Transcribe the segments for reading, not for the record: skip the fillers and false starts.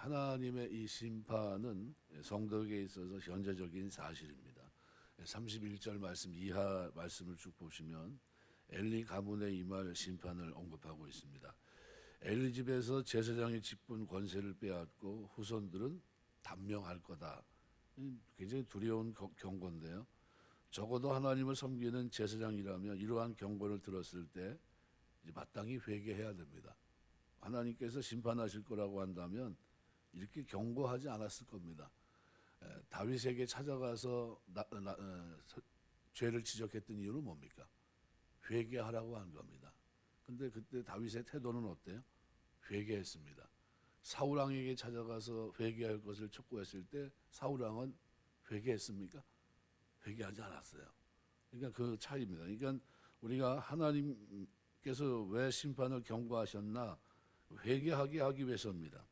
하나님의 이 심판은 성도에게 있어서 현재적인 사실입니다. 31절 말씀 이하 말씀을 쭉 보시면 엘리 가문에 임할 심판을 언급하고 있습니다. 엘리 집에서 제사장의 직분 권세를 빼앗고 후손들은 단명할 거다. 굉장히 두려운 경고인데요. 적어도 하나님을 섬기는 제사장이라면 이러한 경고를 들었을 때 이제 마땅히 회개해야 됩니다. 하나님께서 심판하실 거라고 한다면 이렇게 경고하지 않았을 겁니다. 다윗에게 찾아가서 죄를 지적했던 이유는 뭡니까? 회개하라고 한 겁니다. 근데 그때 다윗의 태도는 어때요? 회개했습니다. 사울왕에게 찾아가서 회개할 것을 촉구했을 때 사울왕은 회개했습니까? 회개하지 않았어요. 그러니까 그 차이입니다. 그러니까 우리가 하나님께서 왜 심판을 경고하셨나? 회개하게 하기 위해서입니다.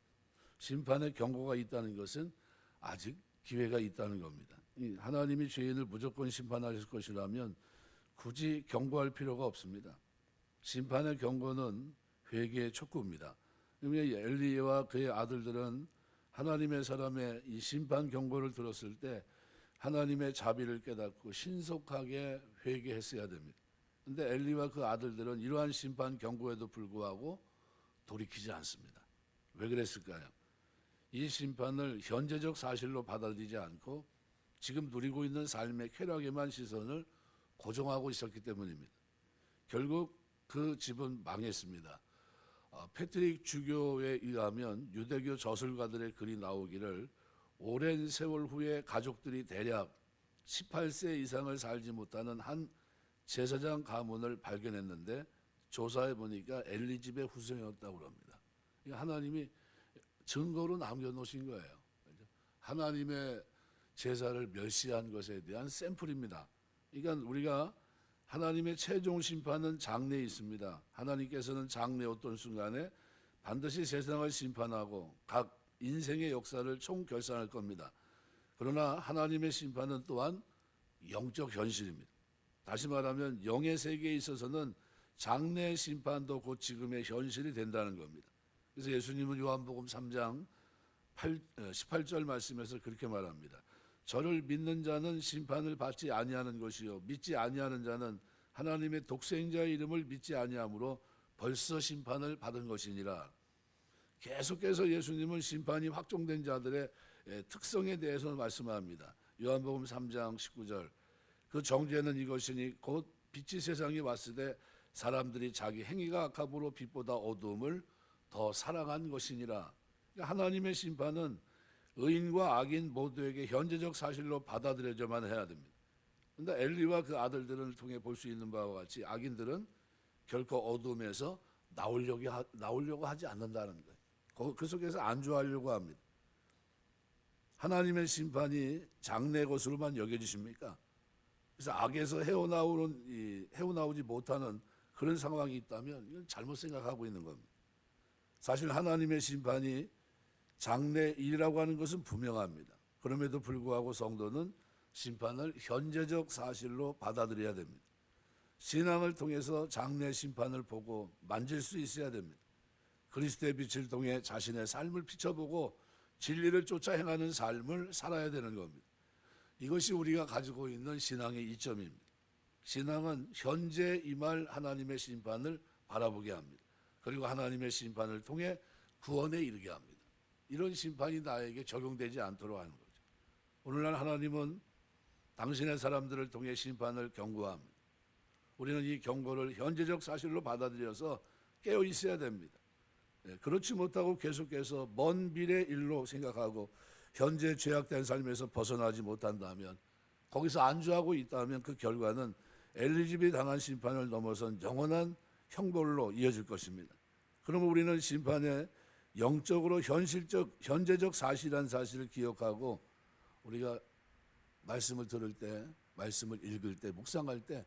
심판의 경고가 있다는 것은 아직 기회가 있다는 겁니다. 하나님이 죄인을 무조건 심판하실 것이라면 굳이 경고할 필요가 없습니다. 심판의 경고는 회개의 촉구입니다. 엘리야와 그의 아들들은 하나님의 사람의 이 심판 경고를 들었을 때 하나님의 자비를 깨닫고 신속하게 회개했어야 됩니다. 그런데 엘리와 그 아들들은 이러한 심판 경고에도 불구하고 돌이키지 않습니다. 왜 그랬을까요? 이 심판을 현재적 사실로 받아들이지 않고 지금 누리고 있는 삶의 쾌락에만 시선을 고정하고 있었기 때문입니다. 결국 그 집은 망했습니다. 패트릭 주교에 의하면 유대교 저술가들의 글이 나오기를 오랜 세월 후에 가족들이 대략 18세 이상을 살지 못하는 한 제사장 가문을 발견했는데 조사해 보니까 엘리 집의 후손이었다고 합니다. 하나님이 증거로 남겨놓으신 거예요. 하나님의 제사를 멸시한 것에 대한 샘플입니다. 그러니까 우리가 하나님의 최종 심판은 장래에 있습니다. 하나님께서는 장래 어떤 순간에 반드시 세상을 심판하고 각 인생의 역사를 총결산할 겁니다. 그러나 하나님의 심판은 또한 영적 현실입니다. 다시 말하면 영의 세계에 있어서는 장래 심판도 곧 지금의 현실이 된다는 겁니다. 그래서 예수님은 요한복음 3장 18절 말씀에서 그렇게 말합니다. 저를 믿는 자는 심판을 받지 아니하는 것이요 믿지 아니하는 자는 하나님의 독생자의 이름을 믿지 아니하므로 벌써 심판을 받은 것이니라. 계속해서 예수님은 심판이 확정된 자들의 특성에 대해서 말씀합니다. 요한복음 3장 19절 그 정죄는 이것이니 곧 빛이 세상에 왔을 때 사람들이 자기 행위가 악함으로 빛보다 어두움을 더 사랑한 것이니라. 하나님의 심판은 의인과 악인 모두에게 현재적 사실로 받아들여져만 해야 됩니다. 그런데 엘리와 그 아들들을 통해 볼 수 있는 바와 같이 악인들은 결코 어둠에서 나오려고 하지 않는다는 거예요. 그 속에서 안주하려고 합니다. 하나님의 심판이 장래 것으로만 여겨지십니까? 그래서 악에서 헤어나오지 못하는 그런 상황이 있다면 이건 잘못 생각하고 있는 겁니다. 사실 하나님의 심판이 장래 일이라고 하는 것은 분명합니다. 그럼에도 불구하고 성도는 심판을 현재적 사실로 받아들여야 됩니다. 신앙을 통해서 장래 심판을 보고 만질 수 있어야 됩니다. 그리스도의 빛을 통해 자신의 삶을 비춰보고 진리를 쫓아 행하는 삶을 살아야 되는 겁니다. 이것이 우리가 가지고 있는 신앙의 이점입니다. 신앙은 현재 임할 하나님의 심판을 바라보게 합니다. 그리고 하나님의 심판을 통해 구원에 이르게 합니다. 이런 심판이 나에게 적용되지 않도록 하는 거죠. 오늘날 하나님은 당신의 사람들을 통해 심판을 경고합니다. 우리는 이 경고를 현재적 사실로 받아들여서 깨어 있어야 됩니다. 그렇지 못하고 계속해서 먼 미래 일로 생각하고 현재 죄악된 삶에서 벗어나지 못한다면, 거기서 안주하고 있다면 그 결과는 엘리집이 당한 심판을 넘어선 영원한 형벌로 이어질 것입니다. 그러면 우리는 심판의 영적으로 현재적 사실이라는 사실을 기억하고 우리가 말씀을 들을 때, 말씀을 읽을 때, 묵상할 때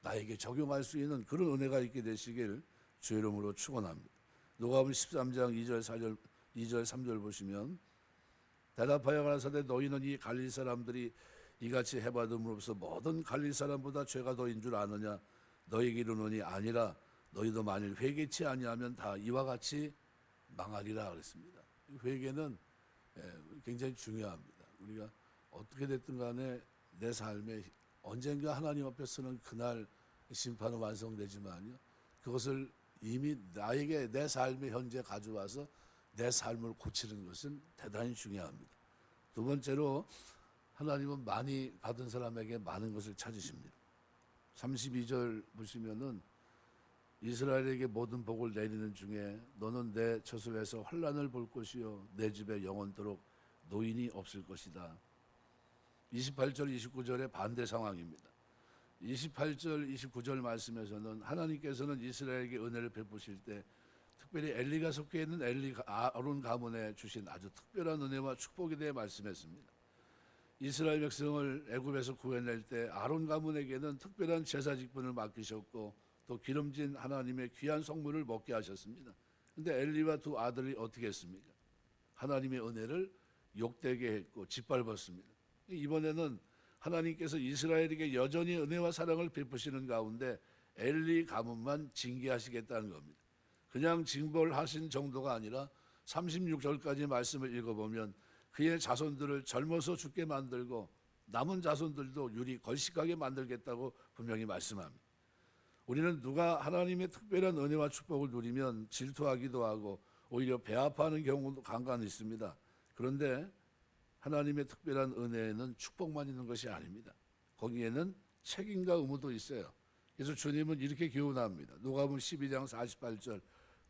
나에게 적용할 수 있는 그런 은혜가 있게 되시길 주의 이름으로 축원합니다. 누가복음 13장 2절 3절 보시면 대답하여 가라사대 너희는 이 갈릴 사람들이 이같이 해받음으로써 모든 갈릴 사람보다 죄가 더인 줄 아느냐? 너희에게 이르노니 아니라 너희도 만일 회개치 아니하면 다 이와 같이 망하리라 그랬습니다. 회개는 굉장히 중요합니다. 우리가 어떻게 됐든 간에 내 삶에 언젠가 하나님 앞에서는 그날 심판은 완성되지만요. 그것을 이미 나에게 내 삶의 현재 가져와서 내 삶을 고치는 것은 대단히 중요합니다. 두 번째로 하나님은 많이 받은 사람에게 많은 것을 찾으십니다. 32절 보시면은 이스라엘에게 모든 복을 내리는 중에 너는 내 처소에서 환난을 볼 것이요 내 집에 영원토록 노인이 없을 것이다. 28절 29절의 반대 상황입니다. 28절 29절 말씀에서는 하나님께서는 이스라엘에게 은혜를 베푸실 때 특별히 엘리가 속해 있는 아론 가문에 주신 아주 특별한 은혜와 축복에 대해 말씀했습니다. 이스라엘 백성을 애굽에서 구해낼 때 아론 가문에게는 특별한 제사 직분을 맡기셨고 또 기름진 하나님의 귀한 성물을 먹게 하셨습니다. 그런데 엘리와 두 아들이 어떻게 했습니까? 하나님의 은혜를 욕되게 했고 짓밟았습니다. 이번에는 하나님께서 이스라엘에게 여전히 은혜와 사랑을 베푸시는 가운데 엘리 가문만 징계하시겠다는 겁니다. 그냥 징벌하신 정도가 아니라 36절까지 말씀을 읽어보면 그의 자손들을 젊어서 죽게 만들고 남은 자손들도 유리 걸식하게 만들겠다고 분명히 말씀합니다. 우리는 누가 하나님의 특별한 은혜와 축복을 누리면 질투하기도 하고 오히려 배아파하는 경우도 간간히 있습니다. 그런데 하나님의 특별한 은혜에는 축복만 있는 것이 아닙니다. 거기에는 책임과 의무도 있어요. 그래서 주님은 이렇게 교훈합니다. 누가복음 12장 48절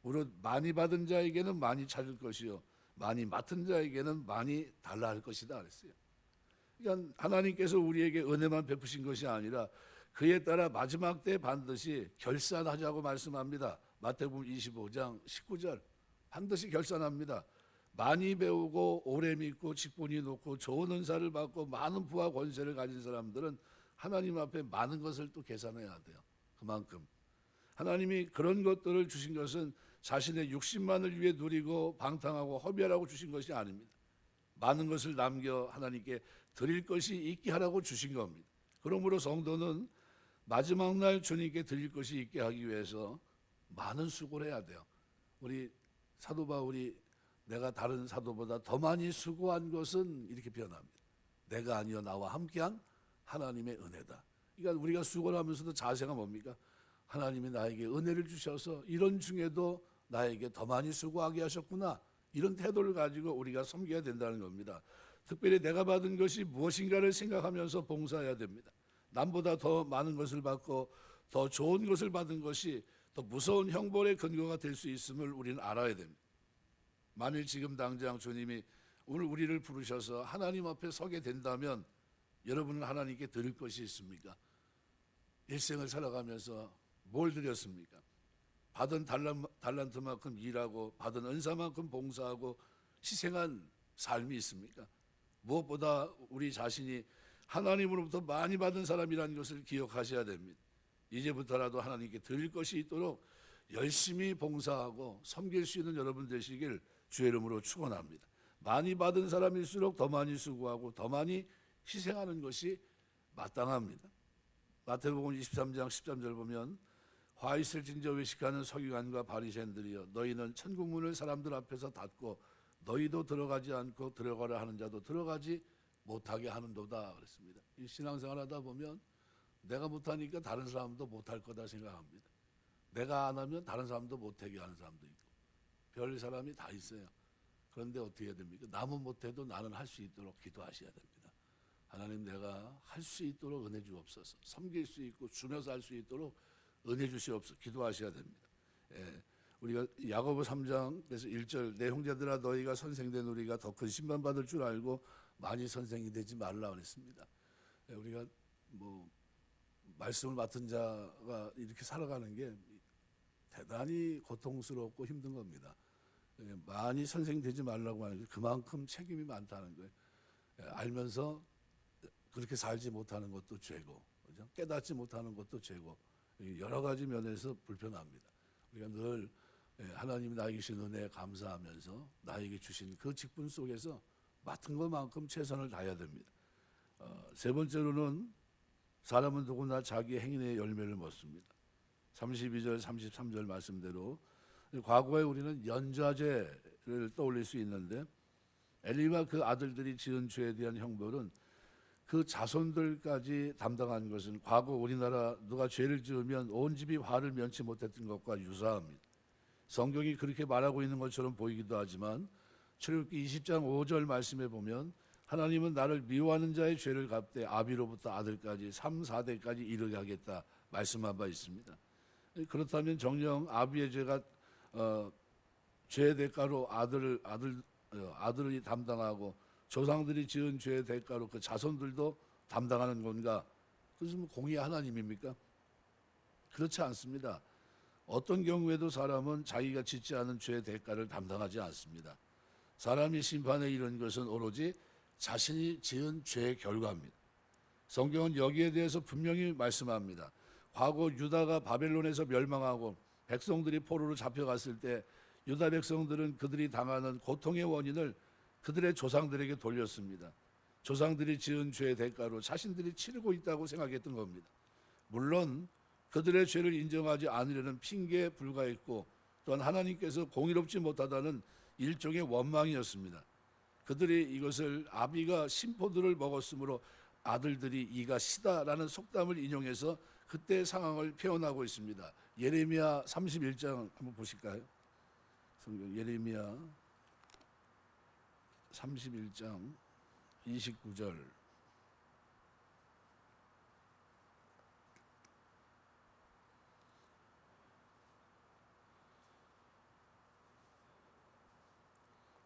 무릇 많이 받은 자에게는 많이 찾을 것이요 많이 맡은 자에게는 많이 달라 할 것이다 그랬어요. 그러니까 하나님께서 우리에게 은혜만 베푸신 것이 아니라 그에 따라 마지막 때 반드시 결산하자고 말씀합니다. 마태복음 25장 19절 반드시 결산합니다. 많이 배우고 오래 믿고 직분이 높고 좋은 은사를 받고 많은 부와 권세를 가진 사람들은 하나님 앞에 많은 것을 또 계산해야 돼요. 그만큼 하나님이 그런 것들을 주신 것은 자신의 육신만을 위해 누리고 방탕하고 허비하라고 주신 것이 아닙니다. 많은 것을 남겨 하나님께 드릴 것이 있게 하라고 주신 겁니다. 그러므로 성도는 마지막 날 주님께 드릴 것이 있게 하기 위해서 많은 수고를 해야 돼요. 우리 사도 바울이 내가 다른 사도보다 더 많이 수고한 것은 이렇게 표현합니다. 내가 아니요 나와 함께한 하나님의 은혜다. 그러니까 우리가 수고를 하면서도 자세가 뭡니까? 하나님이 나에게 은혜를 주셔서 이런 중에도 나에게 더 많이 수고하게 하셨구나. 이런 태도를 가지고 우리가 섬겨야 된다는 겁니다. 특별히 내가 받은 것이 무엇인가를 생각하면서 봉사해야 됩니다. 남보다 더 많은 것을 받고 더 좋은 것을 받은 것이 더 무서운 형벌의 근거가 될 수 있음을 우리는 알아야 됩니다. 만일 지금 당장 주님이 오늘 우리를 부르셔서 하나님 앞에 서게 된다면 여러분은 하나님께 드릴 것이 있습니까? 일생을 살아가면서 뭘 드렸습니까? 받은 달란트만큼 일하고 받은 은사만큼 봉사하고 희생한 삶이 있습니까? 무엇보다 우리 자신이 하나님으로부터 많이 받은 사람이라는 것을 기억하셔야 됩니다. 이제부터라도 하나님께 드릴 것이 있도록 열심히 봉사하고 섬길 수 있는 여러분 되시길 주의 이름으로 축원합니다. 많이 받은 사람일수록 더 많이 수고하고 더 많이 희생하는 것이 마땅합니다. 마태복음 23장 13절 보면 화 있을진저 외식하는 서기관과 바리새인들이여 너희는 천국 문을 사람들 앞에서 닫고 너희도 들어가지 않고 들어가라 하는 자도 들어가지 못하게 하는도다 그랬습니다. 이 신앙생활 하다 보면 내가 못하니까 다른 사람도 못할 거다 생각합니다. 내가 안 하면 다른 사람도 못하게 하는 사람도 있고 별 사람이 다 있어요. 그런데 어떻게 해야 됩니까? 남은 못해도 나는 할 수 있도록 기도하셔야 됩니다. 하나님 내가 할 수 있도록 은혜 주옵소서. 섬길 수 있고 주면서 할 수 있도록 은혜 주시옵소서. 기도하셔야 됩니다. 우리가 야고보 3장 그래서 1절 내 형제들아 너희가 선생된 우리가 더 큰 심판 받을 줄 알고 많이 선생이 되지 말라 그랬습니다. 우리가 뭐 말씀을 맡은 자가 이렇게 살아가는 게 대단히 고통스럽고 힘든 겁니다. 많이 선생되지 말라고 하는 게 그만큼 책임이 많다는 거예요. 알면서 그렇게 살지 못하는 것도 죄고, 그죠? 깨닫지 못하는 것도 죄고, 여러 가지 면에서 불편합니다. 우리가 늘 하나님이 나에게 주신 은혜에 감사하면서 나에게 주신 그 직분 속에서 맡은 것만큼 최선을 다해야 됩니다. 세 번째로는 사람은 누구나 자기 행위의 열매를 먹습니다. 32절 33절 말씀대로 과거에 우리는 연좌제를 떠올릴 수 있는데 엘리와 그 아들들이 지은 죄에 대한 형벌은 그 자손들까지 담당한 것은 과거 우리나라 누가 죄를 지으면 온 집이 화를 면치 못했던 것과 유사합니다. 성경이 그렇게 말하고 있는 것처럼 보이기도 하지만 출애굽기 20장 5절 말씀에 보면 하나님은 나를 미워하는 자의 죄를 갚되 아비로부터 아들까지 3, 4대까지 이르게 하겠다 말씀한 바 있습니다. 그렇다면 정녕 아비의 죄가 죄의 대가로 아들이 담당하고 조상들이 지은 죄의 대가로 그 자손들도 담당하는 건가? 그것은 공의 하나님입니까? 그렇지 않습니다. 어떤 경우에도 사람은 자기가 짓지 않은 죄의 대가를 담당하지 않습니다. 사람이 심판에 이른 것은 오로지 자신이 지은 죄의 결과입니다. 성경은 여기에 대해서 분명히 말씀합니다. 과거 유다가 바벨론에서 멸망하고 백성들이 포로로 잡혀갔을 때 유다 백성들은 그들이 당하는 고통의 원인을 그들의 조상들에게 돌렸습니다. 조상들이 지은 죄의 대가로 자신들이 치르고 있다고 생각했던 겁니다. 물론 그들의 죄를 인정하지 않으려는 핑계에 불과했고 또한 하나님께서 공의롭지 못하다는 일종의 원망이었습니다. 그들이 이것을 아비가 신포도를 먹었으므로 아들들이 이가 시다라는 속담을 인용해서 그때 상황을 표현하고 있습니다. 예레미야 31장 한번 보실까요? 성경 예레미야 31장 29절.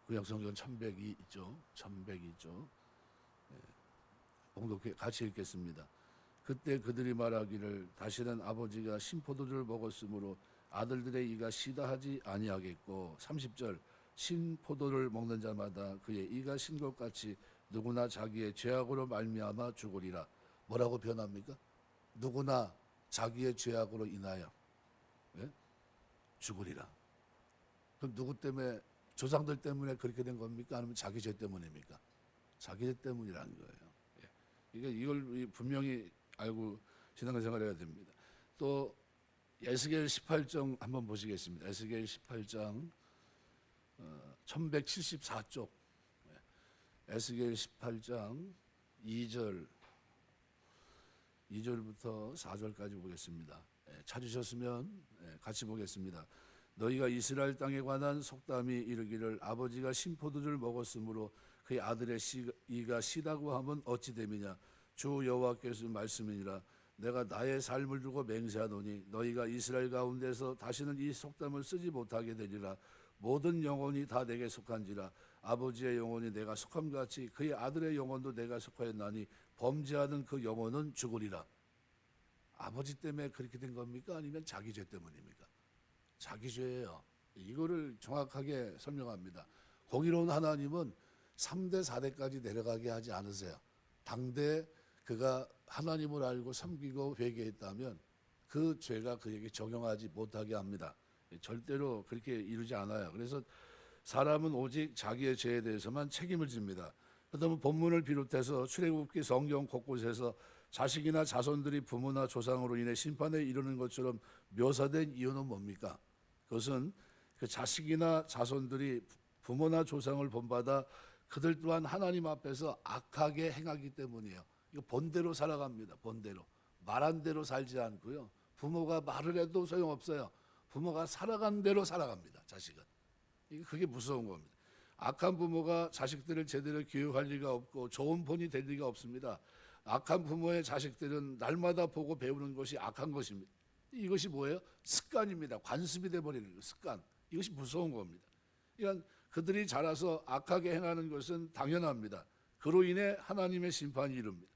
구약성경 1102 있죠. 1102 있죠. 봉독해 같이 읽겠습니다. 그때 그들이 말하기를 다시는 아버지가 신포도주를 먹었으므로 아들들의 이가 시다하지 아니하겠고 30절 신포도를 먹는 자마다 그의 이가 신 것 같이 누구나 자기의 죄악으로 말미암아 죽으리라. 뭐라고 변합니까? 누구나 자기의 죄악으로 인하여 죽으리라. 그럼 누구 때문에? 조상들 때문에 그렇게 된 겁니까? 아니면 자기 죄 때문입니까? 자기 죄 때문이라는 거예요. 이걸 분명히 알고 신앙생활해야 됩니다. 또 에스겔 18장 한번 보시겠습니다. 에스겔 18장 1174쪽. 에스겔 18장 2절부터 4절까지 보겠습니다. 찾으셨으면 같이 보겠습니다. 너희가 이스라엘 땅에 관한 속담이 이르기를 아버지가 신포도주를 먹었으므로 그의 아들의 이가 시다고 하면 어찌 됨이냐. 주 여호와께서 말씀이니라. 내가 나의 삶을 두고 맹세하노니 너희가 이스라엘 가운데서 다시는 이 속담을 쓰지 못하게 되리라. 모든 영혼이 다 내게 속한지라. 아버지의 영혼이 내가 속함같이 그의 아들의 영혼도 내가 속하였나니 범죄하는 그 영혼은 죽으리라. 아버지 때문에 그렇게 된 겁니까? 아니면 자기 죄 때문입니까? 자기 죄예요. 이거를 정확하게 설명합니다. 공의로운 하나님은 3대 4대까지 내려가게 하지 않으세요. 당대 그가 하나님을 알고 섬기고 회개했다면 그 죄가 그에게 적용하지 못하게 합니다. 절대로 그렇게 이루지 않아요. 그래서 사람은 오직 자기의 죄에 대해서만 책임을 집니다. 그다음에 본문을 비롯해서 출애굽기 성경 곳곳에서 자식이나 자손들이 부모나 조상으로 인해 심판에 이르는 것처럼 묘사된 이유는 뭡니까? 그것은 그 자식이나 자손들이 부모나 조상을 본받아 그들 또한 하나님 앞에서 악하게 행하기 때문이에요. 이거 본대로 살아갑니다. 본대로. 말한 대로 살지 않고요. 부모가 말을 해도 소용없어요. 부모가 살아간 대로 살아갑니다. 자식은. 그게 무서운 겁니다. 악한 부모가 자식들을 제대로 교육할 리가 없고 좋은 본이 될 리가 없습니다. 악한 부모의 자식들은 날마다 보고 배우는 것이 악한 것입니다. 이것이 뭐예요? 습관입니다. 관습이 돼버리는 거예요. 습관. 이것이 무서운 겁니다. 그러니까 그들이 자라서 악하게 행하는 것은 당연합니다. 그로 인해 하나님의 심판이 이릅니다.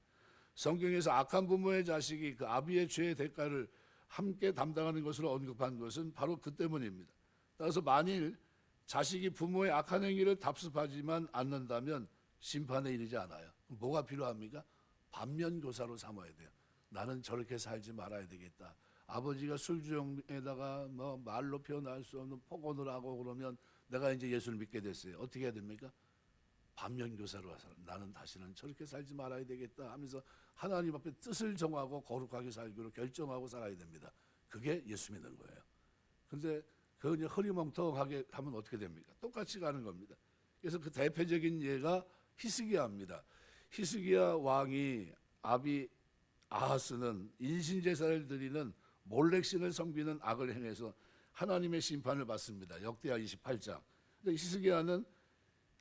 성경에서 악한 부모의 자식이 그 아비의 죄의 대가를 함께 담당하는 것으로 언급한 것은 바로 그 때문입니다. 따라서 만일 자식이 부모의 악한 행위를 답습하지만 않는다면 심판에 이르지 않아요. 뭐가 필요합니까? 반면교사로 삼아야 돼요. 나는 저렇게 살지 말아야 되겠다. 아버지가 술주정에다가 뭐 말로 표현할 수 없는 폭언을 하고 그러면 내가 이제 예수를 믿게 됐어요. 어떻게 해야 됩니까? 반면교사로 와서 나는 다시는 저렇게 살지 말아야 되겠다 하면서 하나님 앞에 뜻을 정하고 거룩하게 살기로 결정하고 살아야 됩니다. 그게 예수 믿는 거예요. 그런데 그걸 흐리멍텅하게 하면 어떻게 됩니까? 똑같이 가는 겁니다. 그래서 그 대표적인 예가 히스기야입니다. 히스기야 왕이 아비 아하스는 인신제사를 드리는 몰렉신을 섬기는 악을 행해서 하나님의 심판을 받습니다. 역대하 28장. 근데 히스기야는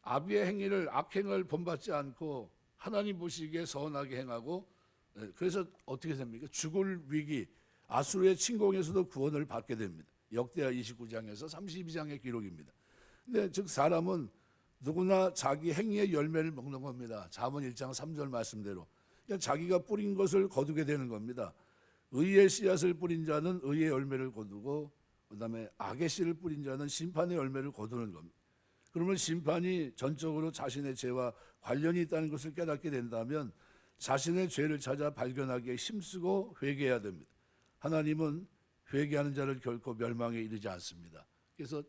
아비의 행위를 악행을 본받지 않고 하나님 보시기에 선하게 행하고, 그래서 어떻게 됩니까? 죽을 위기, 아수르의 침공에서도 구원을 받게 됩니다. 역대하 29장에서 32장의 기록입니다. 근데 즉 사람은 누구나 자기 행위의 열매를 먹는 겁니다. 잠언 1장 3절 말씀대로. 그러니까 자기가 뿌린 것을 거두게 되는 겁니다. 의의 씨앗을 뿌린 자는 의의 열매를 거두고, 그다음에 악의 씨를 뿌린 자는 심판의 열매를 거두는 겁니다. 그러면 심판이 전적으로 자신의 죄와 관련이 있다는 것을 깨닫게 된다면 자신의 죄를 찾아 발견하기에 힘쓰고 회개해야 됩니다. 하나님은 회개하는 자를 결코 멸망에 이르지 않습니다. 그래서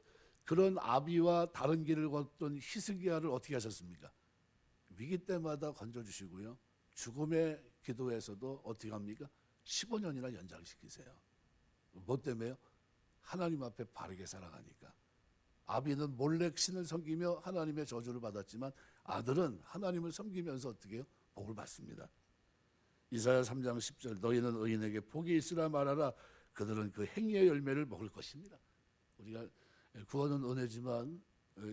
그런 아비와 다른 길을 걷던 히스기야를 어떻게 하셨습니까? 위기 때마다 건져주시고요. 죽음의 기도에서도 어떻게 합니까? 15년이나 연장시키세요. 뭐 때문에요? 하나님 앞에 바르게 살아가니까. 아비는 몰래 신을 섬기며 하나님의 저주를 받았지만 아들은 하나님을 섬기면서 어떻게 해요? 복을 받습니다. 이사야 3장 10절 너희는 의인에게 복이 있으라 말하라 그들은 그 행위의 열매를 먹을 것입니다. 우리가 구원은 은혜지만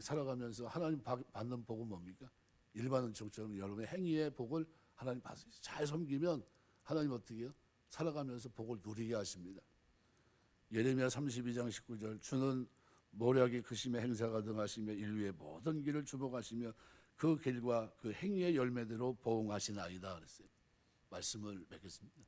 살아가면서 하나님 받는 복은 뭡니까? 일반 은총처럼 여러분의 행위의 복을 하나님 받으세요. 잘 섬기면 하나님 어떻게 해요? 살아가면서 복을 누리게 하십니다. 예레미야 32장 19절 주는 모략이 크심의 행사가 등하시며 인류의 모든 길을 주목하시며 그 길과 그 행위의 열매대로 보응하시나이다 그랬어요. 말씀을 맺겠습니다.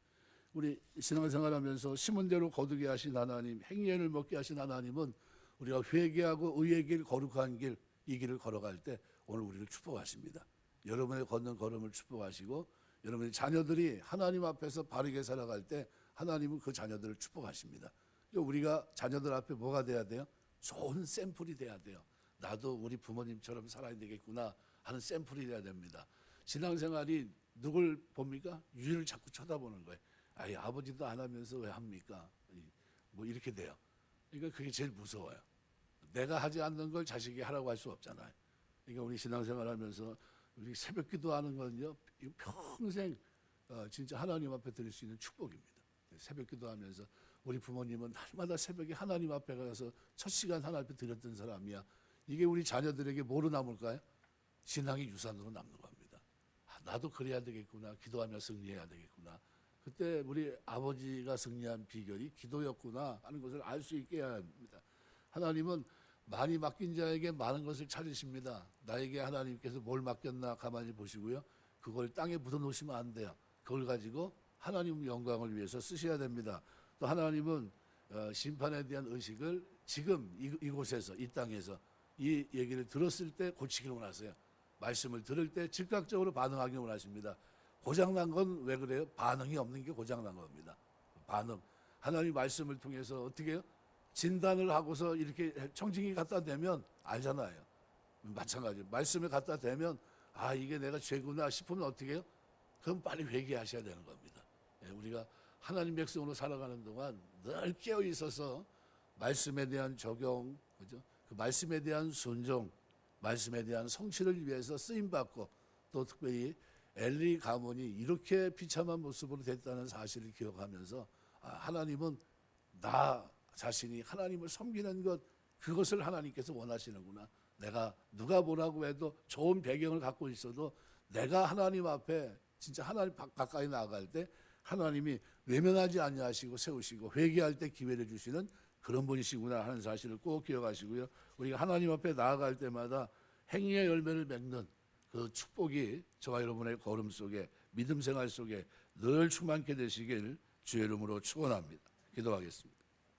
우리 신앙생활하면서 심은 대로 거두게 하신 하나님, 행위를 먹게 하신 하나님은 우리가 회개하고 의의 길, 거룩한 길, 이 길을 걸어갈 때 오늘 우리를 축복하십니다. 여러분의 걷는 걸음을 축복하시고 여러분의 자녀들이 하나님 앞에서 바르게 살아갈 때 하나님은 그 자녀들을 축복하십니다. 우리가 자녀들 앞에 뭐가 돼야 돼요? 좋은 샘플이 돼야 돼요. 나도 우리 부모님처럼 살아야 되겠구나 하는 샘플이 돼야 됩니다. 신앙생활이 누굴 봅니까? 유를 자꾸 쳐다보는 거예요. 아이, 아버지도 안 하면서 왜 합니까? 뭐 이렇게 돼요. 그러니까 그게 제일 무서워요. 내가 하지 않는 걸 자식이 하라고 할 수 없잖아요. 그러니까 우리 신앙생활하면서 우리 새벽 기도하는 건요 평생 진짜 하나님 앞에 드릴 수 있는 축복입니다. 새벽 기도하면서 우리 부모님은 날마다 새벽에 하나님 앞에 가서 첫 시간 하나님 앞에 드렸던 사람이야. 이게 우리 자녀들에게 뭐로 남을까요? 신앙의 유산으로 남는 겁니다. 나도 그래야 되겠구나. 기도하며 승리해야 되겠구나. 그때 우리 아버지가 승리한 비결이 기도였구나 하는 것을 알 수 있게 해야 합니다. 하나님은 많이 맡긴 자에게 많은 것을 찾으십니다. 나에게 하나님께서 뭘 맡겼나 가만히 보시고요. 그걸 땅에 묻어놓으시면 안 돼요. 그걸 가지고 하나님 영광을 위해서 쓰셔야 됩니다. 또 하나님은 심판에 대한 의식을 지금 이곳에서 이 땅에서 이 얘기를 들었을 때 고치기를 원하세요. 말씀을 들을 때 즉각적으로 반응하기를 원하십니다. 고장난 건 왜 그래요? 반응이 없는 게 고장난 겁니다. 반응. 하나님 말씀을 통해서 어떻게 해요? 진단을 하고서 이렇게 청진기 갖다 대면 알잖아요. 마찬가지. 말씀을 갖다 대면 아 이게 내가 죄구나 싶으면 어떻게 해요? 그럼 빨리 회개하셔야 되는 겁니다. 우리가 하나님 백성으로 살아가는 동안 늘 깨어 있어서 말씀에 대한 적용, 그죠? 그 말씀에 대한 순종, 말씀에 대한 성취를 위해서 쓰임 받고 또 특별히 엘리 가문이 이렇게 비참한 모습으로 됐다는 사실을 기억하면서 하나님은 나 자신이 하나님을 섬기는 것 그것을 하나님께서 원하시는구나. 내가 누가 뭐라고 해도 좋은 배경을 갖고 있어도 내가 하나님 앞에 진짜 하나님 가까이 나아갈 때 하나님이 외면하지 아니하시고 세우시고 회개할 때 기회를 주시는 그런 분이시구나 하는 사실을 꼭 기억하시고요. 우리가 하나님 앞에 나아갈 때마다 행위의 열매를 맺는 그 축복이 저와 여러분의 걸음 속에 믿음 생활 속에 늘 충만케 되시길 주의 이름으로 축원합니다. 기도하겠습니다.